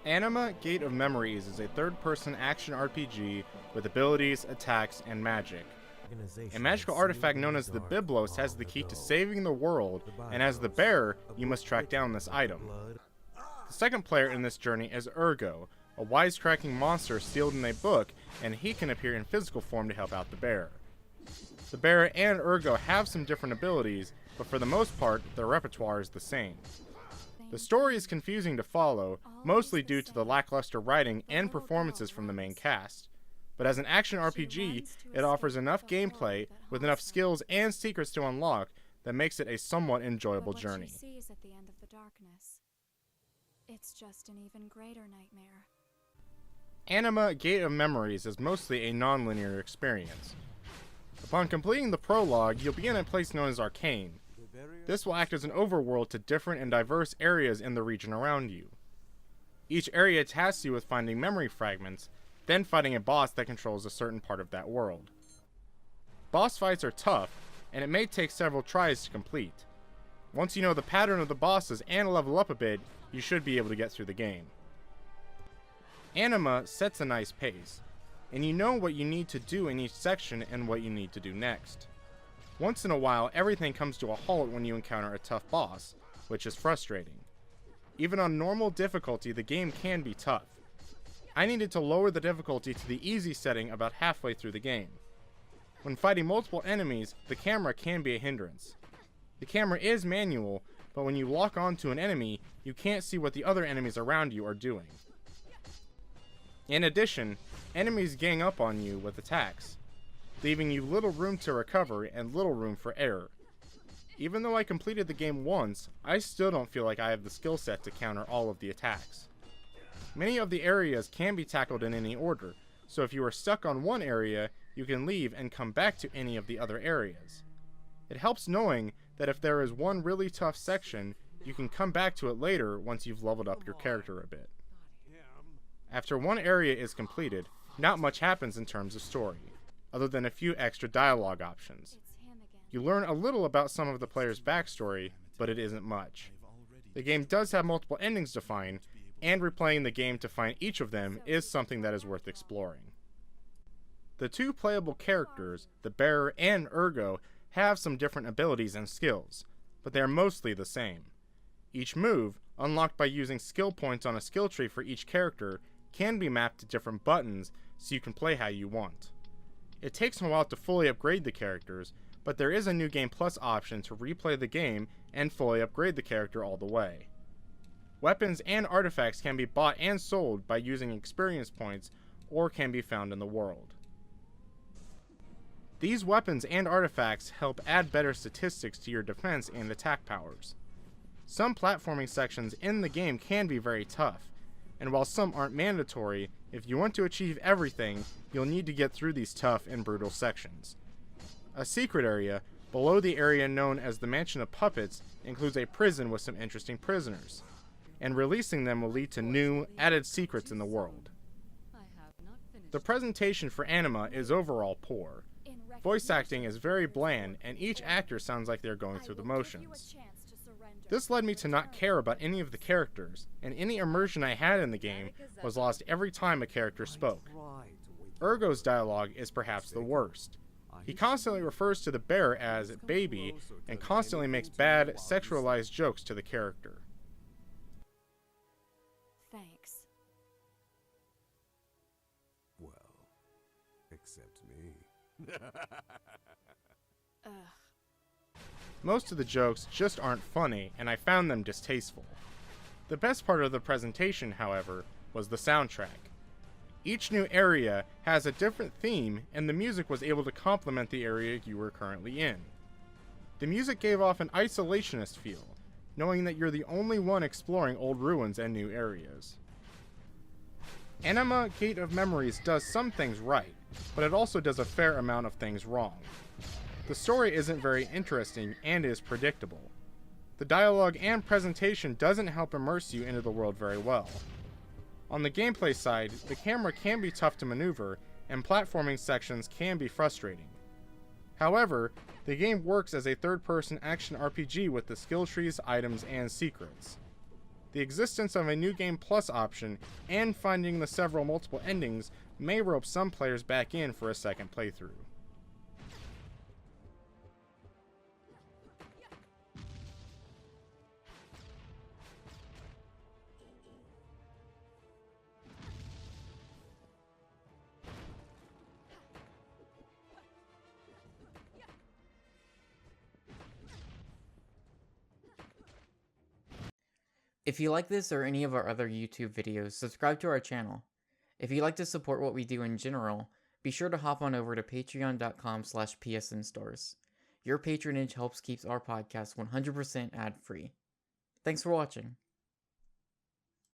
Anima Gate of Memories is a third-person action RPG with abilities, attacks, and magic. A magical artifact known as the Biblos has the key to saving the world, and as the bearer, you must track down this item. The second player in this journey is Ergo, a wisecracking monster sealed in a book, and he can appear in physical form to help out the bearer. The bearer and Ergo have some different abilities, but for the most part, their repertoire is the same. The story is confusing to follow, mostly due to the lackluster writing and performances from the main cast. But as an action RPG, it offers enough gameplay, with enough skills and secrets to unlock, that makes it a somewhat enjoyable journey. It's just an even greater nightmare. Anima Gate of Memories is mostly a non-linear experience. Upon completing the prologue, you'll be in a place known as Arcane. This will act as an overworld to different and diverse areas in the region around you. Each area tasks you with finding memory fragments, then fighting a boss that controls a certain part of that world. Boss fights are tough, and it may take several tries to complete. Once you know the pattern of the bosses and level up a bit, you should be able to get through the game. Anima sets a nice pace, and you know what you need to do in each section and what you need to do next. Once in a while, everything comes to a halt when you encounter a tough boss, which is frustrating. Even on normal difficulty, the game can be tough. I needed to lower the difficulty to the easy setting about halfway through the game. When fighting multiple enemies, the camera can be a hindrance. The camera is manual, but when you lock onto an enemy, you can't see what the other enemies around you are doing. In addition, enemies gang up on you with attacks, leaving you little room to recover and little room for error. Even though I completed the game once, I still don't feel like I have the skill set to counter all of the attacks. Many of the areas can be tackled in any order, so if you are stuck on one area, you can leave and come back to any of the other areas. It helps knowing that if there is one really tough section, you can come back to it later once you've leveled up your character a bit. After one area is completed, not much happens in terms of story, other than a few extra dialogue options. You learn a little about some of the player's backstory, but it isn't much. The game does have multiple endings to find, and replaying the game to find each of them is something that is worth exploring. The two playable characters, the bearer and Ergo, have some different abilities and skills, but they are mostly the same. Each move, unlocked by using skill points on a skill tree for each character, can be mapped to different buttons so you can play how you want. It takes a while to fully upgrade the characters, but there is a New Game Plus option to replay the game and fully upgrade the character all the way. Weapons and artifacts can be bought and sold by using experience points or can be found in the world. These weapons and artifacts help add better statistics to your defense and attack powers. Some platforming sections in the game can be very tough, and while some aren't mandatory, if you want to achieve everything, you'll need to get through these tough and brutal sections. A secret area, below the area known as the Mansion of Puppets, includes a prison with some interesting prisoners, and releasing them will lead to new, added secrets in the world. The presentation for Anima is overall poor. Voice acting is very bland, and each actor sounds like they're going through the motions. This led me to not care about any of the characters, and any immersion I had in the game was lost every time a character spoke. Ergo's dialogue is perhaps the worst. He constantly refers to the bearer as baby, and constantly makes bad, sexualized jokes to the character. Thanks. Well, except me. Ugh. Most of the jokes just aren't funny, and I found them distasteful. The best part of the presentation, however, was the soundtrack. Each new area has a different theme, and the music was able to complement the area you were currently in. The music gave off an isolationist feel, knowing that you're the only one exploring old ruins and new areas. Anima Gate of Memories does some things right, but it also does a fair amount of things wrong. The story isn't very interesting and is predictable. The dialogue and presentation doesn't help immerse you into the world very well. On the gameplay side, the camera can be tough to maneuver, and platforming sections can be frustrating. However, the game works as a third-person action RPG with the skill trees, items, and secrets. The existence of a New Game Plus option and finding the several multiple endings may rope some players back in for a second playthrough. If you like this or any of our other YouTube videos, subscribe to our channel. If you'd like to support what we do in general, be sure to hop on over to patreon.com/PSNStores. Your patronage helps keep our podcast 100% ad-free. Thanks for watching.